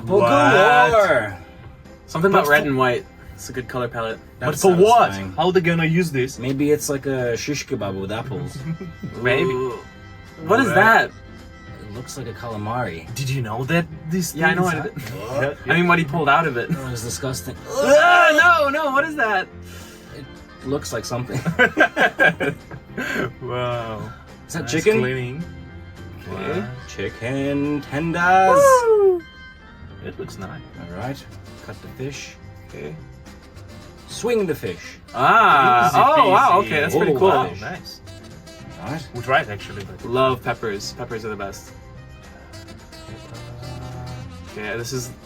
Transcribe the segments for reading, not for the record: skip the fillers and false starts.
Apple What? galore! Something about red and white. It's a good color palette. But That's for what? satisfying. How they gonna use this? Maybe it's like a shish kebab with apples. Maybe. Ooh. What is Right. that? It looks like a calamari. Did you know that this? Yeah, I know thing what is- it Yeah, I mean, what he pulled out of it. Oh, it's disgusting. No, what is that? It looks like something. Wow. Is that Nice chicken? Cleaning. Okay. Wow. Chicken tenders. Woo! It looks nice. Alright. Cut the fish. Okay. Swing the fish. Ah. Easy Oh wow. peasy. Okay, that's pretty Oh, cool. wow. Oh, nice. Alright. We tried actually, but Love peppers. Peppers are the best. Okay,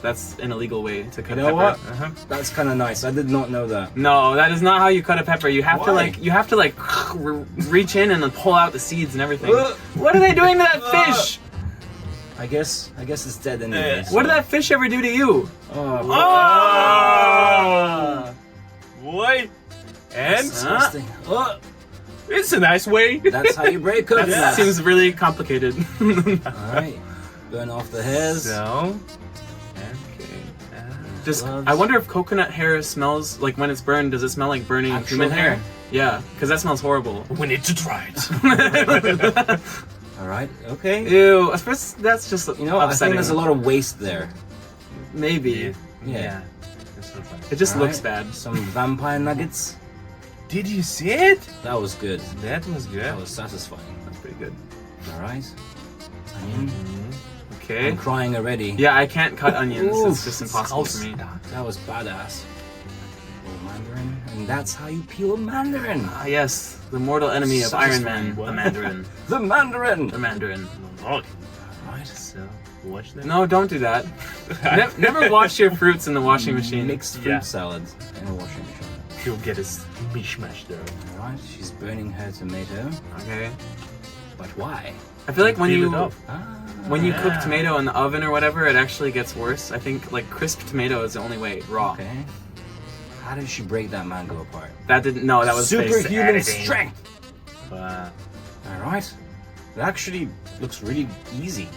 that's an illegal way to cut You a know pepper. what? That's kind of nice. I did not know that. No, that is not how you cut a pepper. You have Why? to reach in and then pull out the seeds and everything. Ugh. What are they doing to that Ugh. fish? I guess it's dead anyway. What did that fish ever do to you? Oh, Oh! Boy. And disgusting. Oh, it's a nice way. that's how you break That coconuts. seems really complicated. Alright. Burn off the hairs. So. Just, Gloves. I wonder if coconut hair smells like when it's burned. Does it smell like burning Actual human hair? hair? Yeah, because that smells horrible. We need to try it. Alright, okay. Ew, that's just You know, I think upsetting. there's a lot of waste there. Maybe. Yeah. That's not fun. It just looks Alright, bad. Some vampire nuggets. Did you see it? That was good. That was good. That was satisfying. That's pretty good. Alright. Onion. Okay. I'm crying already. Yeah, I can't cut onions. Oof, It's just impossible for me. That was badass. Oh, mandarin. And that's how you peel a mandarin. Ah, yes, the mortal enemy of Iron Man, the Mandarin. The mandarin. The Mandarin. Okay. Alright. So, watch that. No, don't do that. Never wash your fruits in the washing machine. Mixed fruit Yeah. salad in a washing machine. You'll get a mishmash there. Alright, she's burning her tomato. Okay. But why? I feel like when Peel you it off. when you cook Yeah. tomato in the oven or whatever, it actually gets worse. I think like crisp tomato is the only way, raw. Okay. How did she break that mango apart? That didn't. No, that was face. Superhuman editing. strength. Wow. Alright. It actually looks really easy.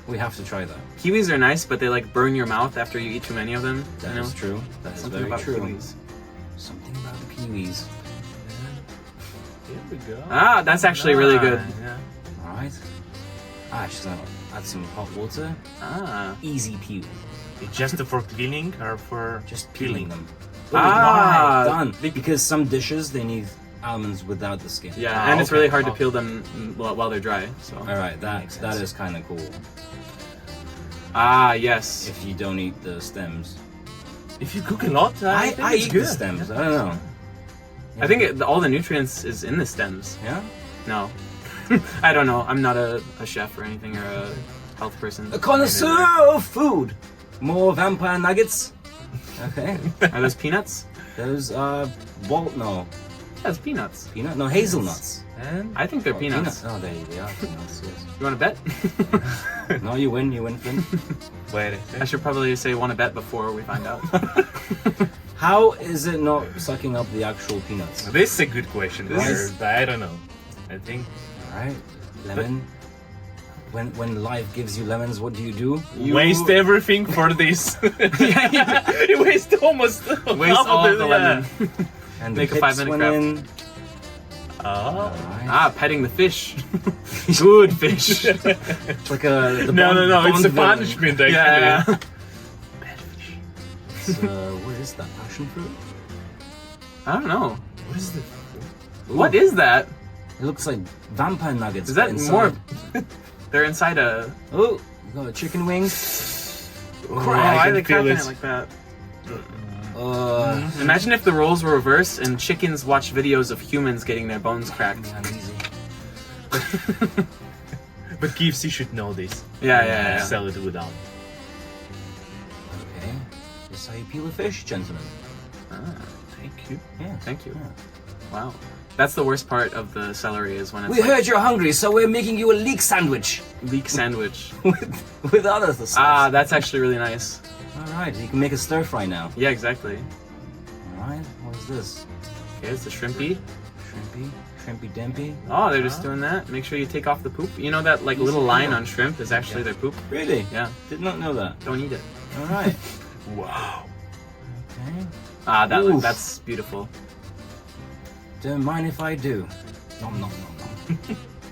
We have to try that. Kiwis are nice, but they like burn your mouth after you eat too many of them. That you know? is true. That is Something very about true. kiwis. Something about the kiwis. Here we go. Ah, that's actually really good. Yeah. Alright. She's gonna add some hot water. Ah. Easy peel. It's just for cleaning or for Just peeling them. Ah. Why? Done. Because some dishes, they need almonds without the skin. Yeah, Ah, and it's okay. really hard to Oh. peel them while they're dry. So. Alright, that Makes that sense. is kind of cool. Ah, yes. If you don't eat the stems. If you cook a lot, I think it's eat good. the stems. I don't know. I think all the nutrients is in the stems. Yeah? No. I don't know. I'm not a chef or anything or a health person. A connoisseur of food. More vampire nuggets. Okay. Are those peanuts? Those no. That's peanuts. Peanut? No, hazelnuts. And I think they're peanuts. Oh, they are peanuts, yes. You want to bet? No, you win, Finn. wait. I should probably say want to bet before we find out. How is it not sucking up the actual peanuts? This is a good question. This This is- but I don't know. I think Alright. Lemon. When life gives you lemons, what do? You waste everything for this. You waste almost Waste half all of of the lemon. And Make a the pips 5-minute went craft. in. Oh. Alright. Ah, petting the fish. Good fish. It's like the No, it's a Bond villain. punishment actually. Yeah. Bad fish. It's, what is that? Passion fruit? I don't know. What is the? What is that? It looks like vampire nuggets. Is that but inside. more? They're inside a. Oh, we got a chicken wings. Why are they feel cracking it. it like that? Imagine Imagine if the roles were reversed and chickens watch videos of humans getting their bones cracked. uneasy. But KFC should know this. Yeah. Sell it without. Okay, this is how you peel a fish, gentlemen. Ah, Thank you. Yeah, thank you. Yeah. Wow. That's the worst part of the celery is when it's We like heard you're hungry, so we're making you a leek sandwich leek sandwich. with other stuff. Ah, that's actually really nice. All right, you can make a stir fry now. Yeah, exactly. All right, what is this? Okay, it's the shrimpy. Shrimpy. Shrimpy Dimpy. Oh, they're just doing that. Make sure you take off the poop. You know that like little line on shrimp is actually their poop. Really? Yeah. Did not know that. Don't eat it. All right. Wow. Okay. Ah, Oof. that's beautiful. Don't mind if I do. Nom nom nom nom.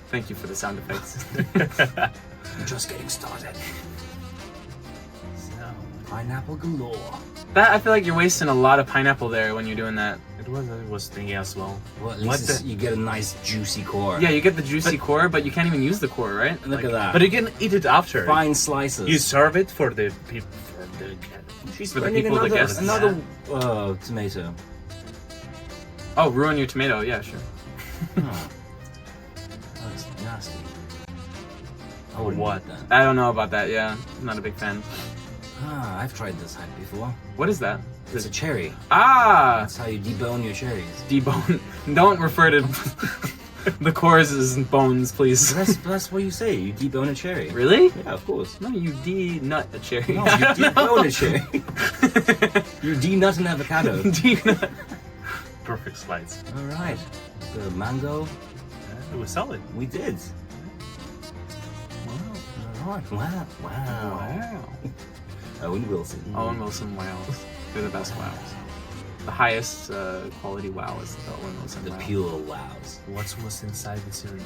Thank you for the sound effects. I'm just getting started. Pineapple galore. That I feel like you're wasting a lot of pineapple there when you're doing that. I was thinking as well. Well, at What least it's- you get a nice juicy core. Yeah, you get the juicy core, but you can't even use the core, right? Look at that. But you can eat it after. Fine slices. You serve it for the people, for the cat. She's for the spending people, the another, guests. another tomato. Oh, ruin your tomato. Yeah, sure. Oh. That's nasty. I wouldn't What? eat that. I don't know about that. Yeah, I'm not a big fan. Ah, I've tried this hack before. What is that? It's a cherry. Ah, That's how you debone your cherries. debone. Don't refer to the cores as bones, please. That's what you say. You debone a cherry. Really? Yeah, of course. No, you de-nut a cherry. No, you debone a cherry. You de-nut an avocado. De-nut. Perfect slides. All right. The mango. It was solid. We did. All right. Wow. Wow. Wow. Owen Wilson. Owen Wilson wows. They're the best wows. The highest quality wow is the Owen Wilson The wow. pure wows. What was inside the syringe?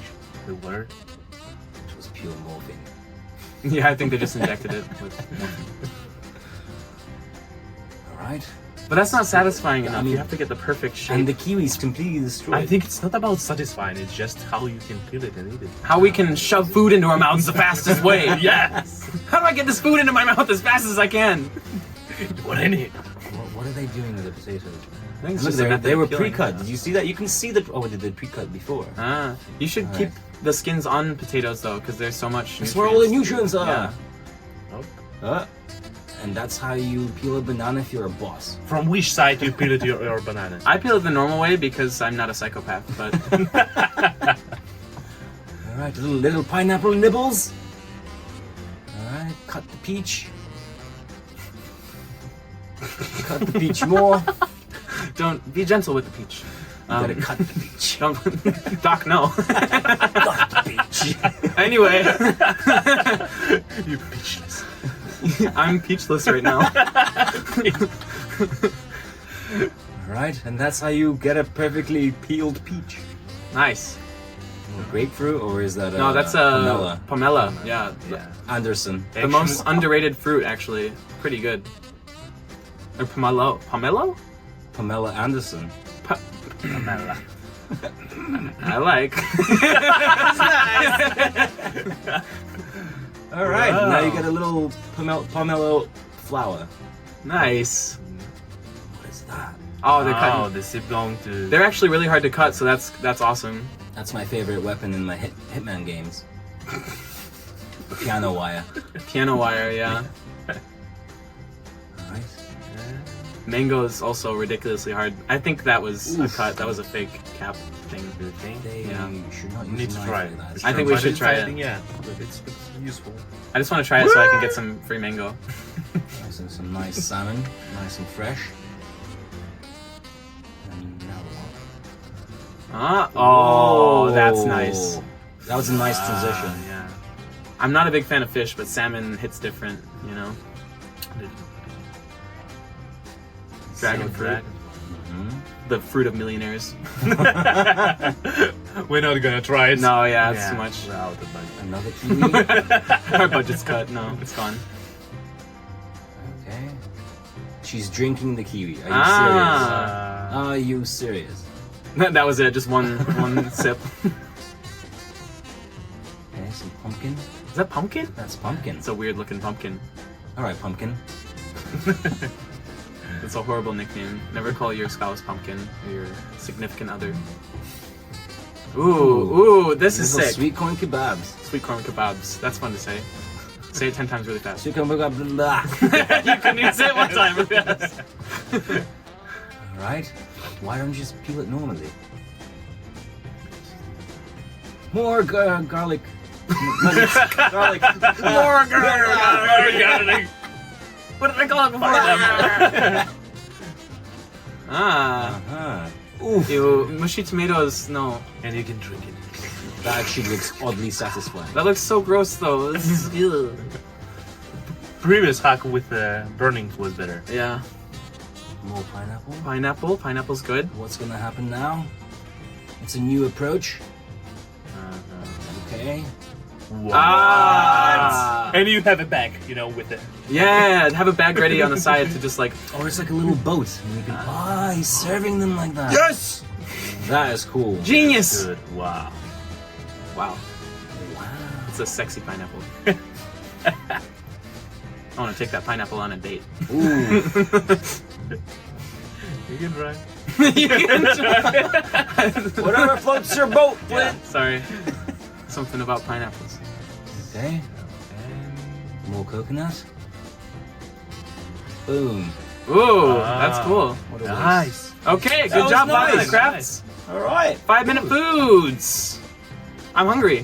The word? It was pure morphine. Yeah, I think they just injected it with. All right. But that's not satisfying enough. mean- You have to get the perfect shape. And the kiwi's completely destroyed. I think it's not about satisfying, it's just how you can peel it and eat it. How we can shove food into our mouths the fastest way. Yes! How do I get this food into my mouth as fast as I can? What I need. What are they doing with the potatoes? I think it's Look, just a method they of were peeling. pre-cut. Did you see that? You can see the. Oh, they did pre-cut before. Ah, you should All keep right. the skins on potatoes though, because there's so much. That's where all the nutrients are. Yeah. Oh. And that's how you peel a banana if you're a boss. From which side you peel it your banana? I peel it the normal way because I'm not a psychopath, but All right, little pineapple nibbles. All right, cut the peach. Cut the peach more. don't be gentle with the peach. You gotta cut the peach. Don't, Doc, no. Cut the peach. Anyway, You peachless. I'm peachless right now. All right, and that's how you get a perfectly peeled peach. Nice. Grapefruit, or is that No, that's pomelo? pomelo. Yeah. Yeah. Anderson. The most underrated fruit, actually. Pretty good. Or pomelo. Pomelo? Pamela Anderson. Pamela. I like. All right, Wow. now you get a little pomelo flower. Nice. What is that? Oh, they're Oh, cutting. this is going to... They're actually really hard to cut, so that's awesome. That's my favorite weapon in my Hitman games. The piano wire. Piano wire, yeah. All right. Mango is also ridiculously hard. I think that was a Oof. cut. That was a fake cap thing. You think? They Yeah. should not You use need a to knife try for it. that. I think we But should it's try it. exciting, Yeah, but it's useful. I just want to try it so I can get some free mango. Nice and some nice salmon, nice and fresh. And now what? Oh, that's nice. That was a nice transition. Yeah. I'm not a big fan of fish, but salmon hits different, you know? Dragon fruit. The fruit of millionaires. We're not gonna try it. No, yeah, it's too much. We're out of budget. Another kiwi. Our budget's cut. No, it's gone. Okay. She's drinking the kiwi. Are you Ah. serious? Are you serious? That was it. Just one sip. Okay, some pumpkin. Is that pumpkin? That's pumpkin. It's a weird looking pumpkin. All right, pumpkin. It's a horrible nickname. Never call your spouse pumpkin or your significant other. Ooh, this is Little sick. sweet corn kebabs. Sweet corn kebabs. That's fun to say. Say it 10 times really fast. Sweet corn kebabs. Blah. You couldn't even say it one time really fast. All right. Why don't you just peel it normally? More garlic. Garlic. More garlic. What did I call it before that? Ah. Uh-huh. Oof. Ew, mushy tomatoes, no. And you can drink it. That actually looks oddly satisfying. That looks so gross though. This is, ew. Previous hack with burning was better. Yeah. More pineapple. Pineapple. Pineapple's good. What's gonna happen now? It's a new approach. Okay. What? Ah. And you have a bag, you know, with it. Yeah, have a bag ready on the side to just like. Or it's like a little boat, and you can. He's serving them like that. Yes! That is cool. Genius! Good. Wow. Wow. Wow. It's a sexy pineapple. I want to take that pineapple on a date. Ooh. You can try. You can try. Whatever floats your boat, Yeah, Flint. sorry. Something about pineapples. Okay. More coconut. Boom. Ooh, that's cool. What a waste. Nice. Okay, That good was job, nice. Violet Crafts. All right. 5-minute foods. I'm hungry.